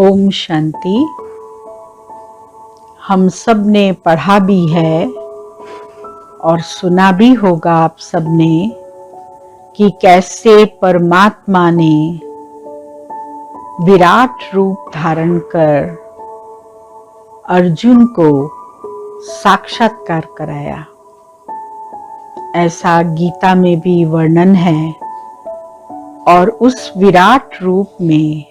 ओम शांति। हम सब ने पढ़ा भी है और सुना भी होगा आप सब ने कि कैसे परमात्मा ने विराट रूप धारण कर अर्जुन को साक्षात्कार कराया। ऐसा गीता में भी वर्णन है और उस विराट रूप में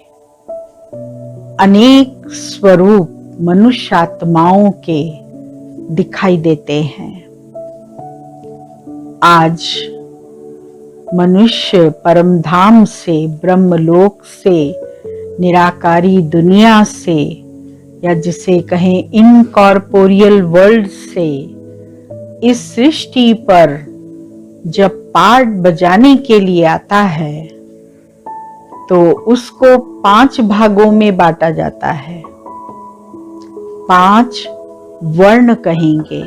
अनेक स्वरूप मनुष्य आत्माओं के दिखाई देते हैं। आज मनुष्य परमधाम से, ब्रह्मलोक से, निराकारी दुनिया से, या जिसे कहें इनकॉर्पोरियल वर्ल्ड से, इस सृष्टि पर जब पार्ट बजाने के लिए आता है तो उसको 5 भागों में बांटा जाता है। 5 वर्ण कहेंगे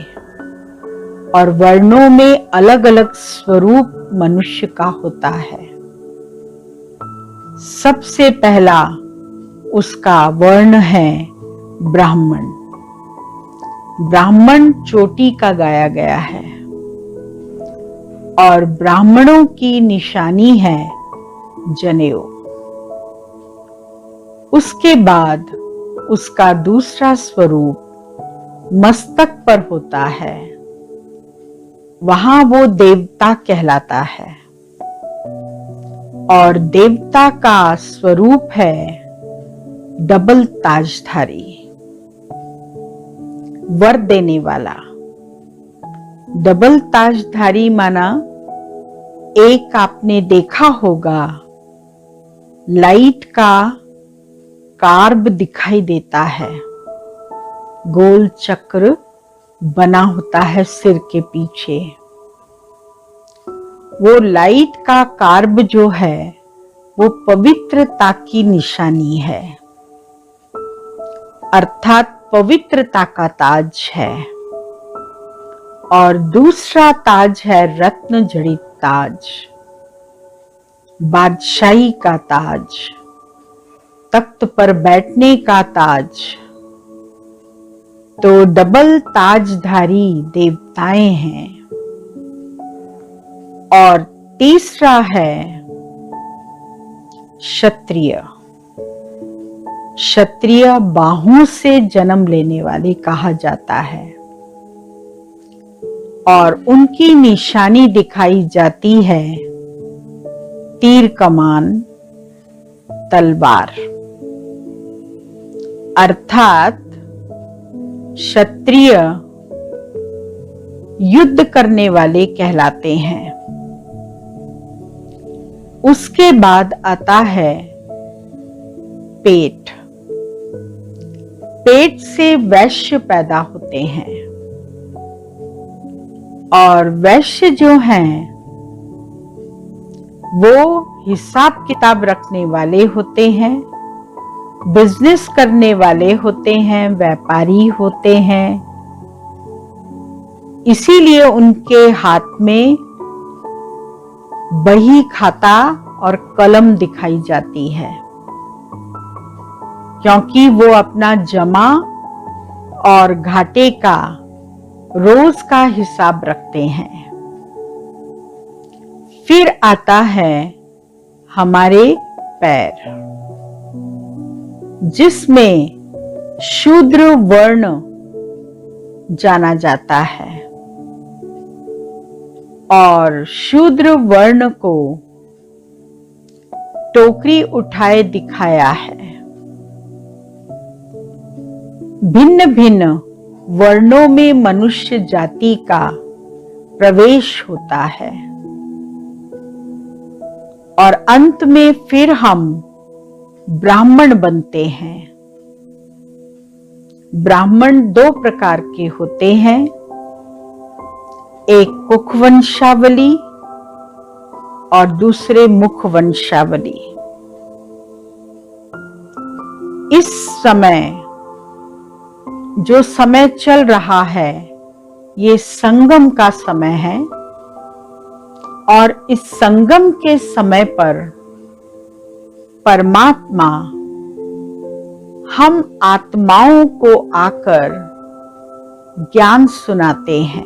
और वर्णों में अलग अलग स्वरूप मनुष्य का होता है। सबसे पहला उसका वर्ण है ब्राह्मण। ब्राह्मण चोटी का गाया गया है और ब्राह्मणों की निशानी है जनेऊ। उसके बाद उसका दूसरा स्वरूप मस्तक पर होता है, वहां वो देवता कहलाता है और देवता का स्वरूप है डबल ताजधारी, वर देने वाला। डबल ताजधारी माना, एक आपने देखा होगा लाइट का कार्ब दिखाई देता है, गोल चक्र बना होता है सिर के पीछे। वो लाइट का कार्ब जो है वो पवित्रता की निशानी है, अर्थात पवित्रता का ताज है। और दूसरा ताज है रत्न जड़ित ताज, बादशाही का ताज, तख्त पर बैठने का ताज। तो डबल ताजधारी देवताएं हैं। और तीसरा है क्षत्रिय। क्षत्रिय बाहों से जन्म लेने वाले कहा जाता है और उनकी निशानी दिखाई जाती है तीर कमान, तलवार। अर्थात क्षत्रिय युद्ध करने वाले कहलाते हैं। उसके बाद आता है पेट। पेट से वैश्य पैदा होते हैं और वैश्य जो हैं वो हिसाब किताब रखने वाले होते हैं, बिजनेस करने वाले होते हैं, व्यापारी होते हैं। इसीलिए उनके हाथ में बही खाता और कलम दिखाई जाती है, क्योंकि वो अपना जमा और घाटे का रोज का हिसाब रखते हैं। फिर आता है हमारे पैर, जिसमें शूद्र वर्ण जाना जाता है और शूद्र वर्ण को टोकरी उठाए दिखाया है। भिन्न भिन्न वर्णों में मनुष्य जाति का प्रवेश होता है और अंत में फिर हम ब्राह्मण बनते हैं। ब्राह्मण 2 प्रकार के होते हैं, एक कुख वंशावली और दूसरे मुख वंशावली। इस समय जो समय चल रहा है ये संगम का समय है और इस संगम के समय पर परमात्मा हम आत्माओं को आकर ज्ञान सुनाते हैं,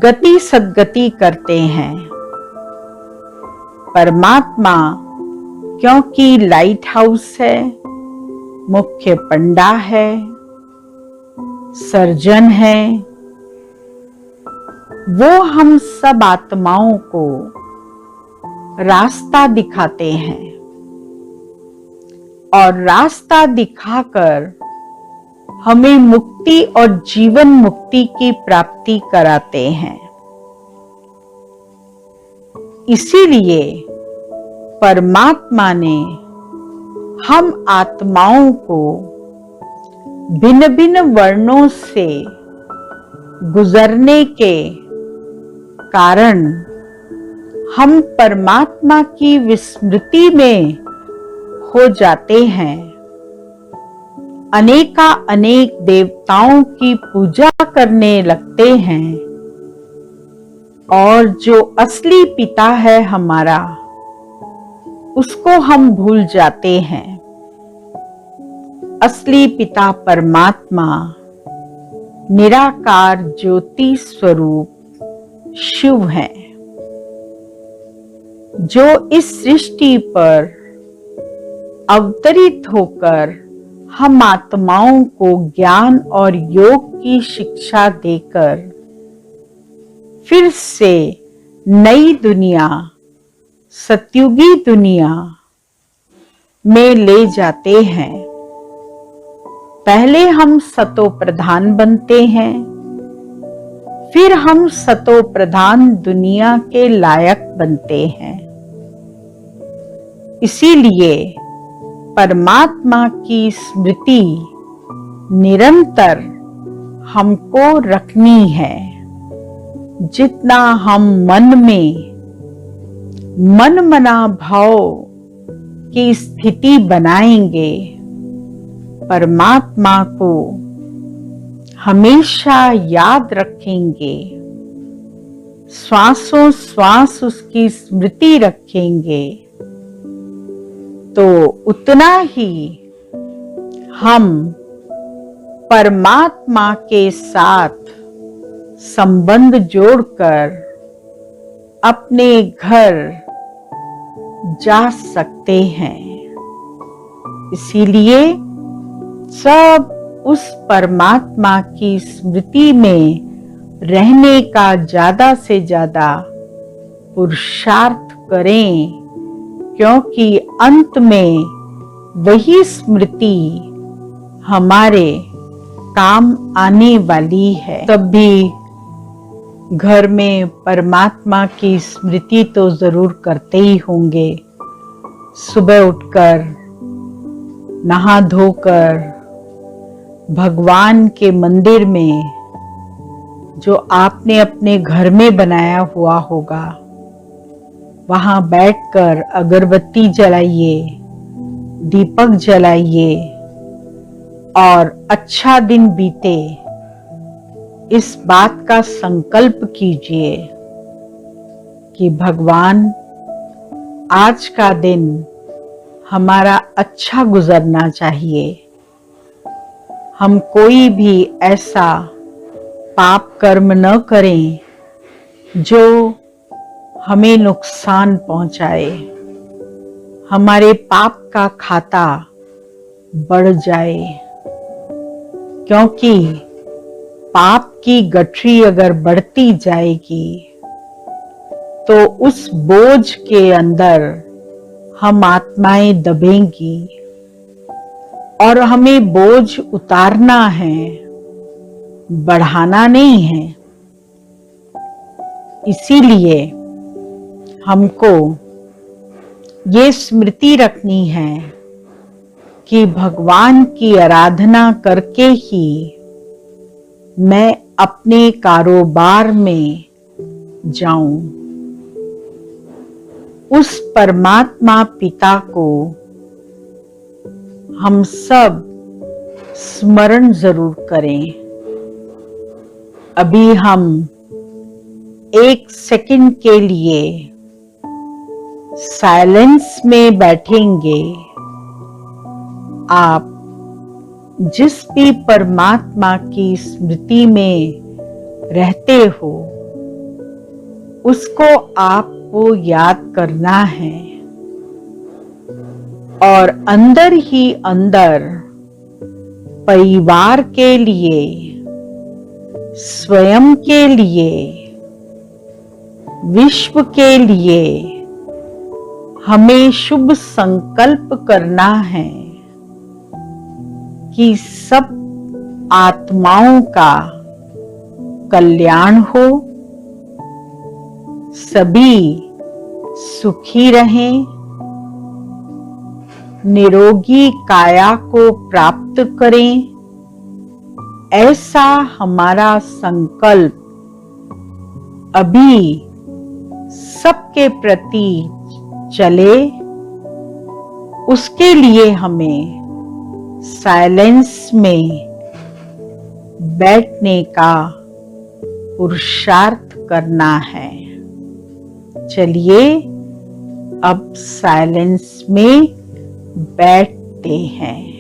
गति सद्गति करते हैं। परमात्मा क्योंकि लाइट हाउस है, मुख्य पंडा है, सर्जन है, वो हम सब आत्माओं को रास्ता दिखाते हैं और रास्ता दिखाकर हमें मुक्ति और जीवन मुक्ति की प्राप्ति कराते हैं। इसीलिए परमात्मा ने हम आत्माओं को भिन्न भिन्न वर्णों से गुजरने के कारण हम परमात्मा की विस्मृति में हो जाते हैं, अनेका अनेक देवताओं की पूजा करने लगते हैं और जो असली पिता है हमारा, उसको हम भूल जाते हैं। असली पिता परमात्मा निराकार ज्योति स्वरूप शिव है, जो इस सृष्टि पर अवतरित होकर हम आत्माओं को ज्ञान और योग की शिक्षा देकर फिर से नई दुनिया, सतयुगी दुनिया में ले जाते हैं। पहले हम सतो प्रधान बनते हैं, फिर हम सतो प्रधान दुनिया के लायक बनते हैं। इसीलिए परमात्मा की स्मृति निरंतर हमको रखनी है। जितना हम मन में मन मना भाव की स्थिति बनाएंगे, परमात्मा को हमेशा याद रखेंगे, श्वासों श्वास उसकी स्मृति रखेंगे, तो उतना ही हम परमात्मा के साथ संबंध जोड़कर अपने घर जा सकते हैं। इसीलिए सब उस परमात्मा की स्मृति में रहने का ज्यादा से ज्यादा पुरुषार्थ करें, क्योंकि अंत में वही स्मृति हमारे काम आने वाली है। तब भी घर में परमात्मा की स्मृति तो जरूर करते ही होंगे। सुबह उठकर नहा धोकर भगवान के मंदिर में, जो आपने अपने घर में बनाया हुआ होगा, वहां बैठकर अगरबत्ती जलाइए, दीपक जलाइए और अच्छा दिन बीते, इस बात का संकल्प कीजिए कि भगवान आज का दिन हमारा अच्छा गुजरना चाहिए। हम कोई भी ऐसा पाप कर्म न करें जो हमें नुकसान पहुंचाए, हमारे पाप का खाता बढ़ जाए, क्योंकि पाप की गठरी अगर बढ़ती जाएगी तो उस बोझ के अंदर हम आत्माएं दबेंगी और हमें बोझ उतारना है, बढ़ाना नहीं है। इसीलिए हमको ये स्मृति रखनी है कि भगवान की आराधना करके ही मैं अपने कारोबार में जाऊं। उस परमात्मा पिता को हम सब स्मरण जरूर करें। अभी हम 1 सेकंड के लिए साइलेंस में बैठेंगे आप जिस भी परमात्मा की स्मृति में रहते हो उसको आपको याद करना है और अंदर ही अंदर परिवार के लिए, स्वयं के लिए, विश्व के लिए हमें शुभ संकल्प करना है कि सब आत्माओं का कल्याण हो, सभी सुखी रहें, निरोगी काया को प्राप्त करें, ऐसा हमारा संकल्प अभी सबके प्रति चले। उसके लिए हमें साइलेंस में बैठने का पुरुषार्थ करना है। चलिए अब साइलेंस में बैठते हैं।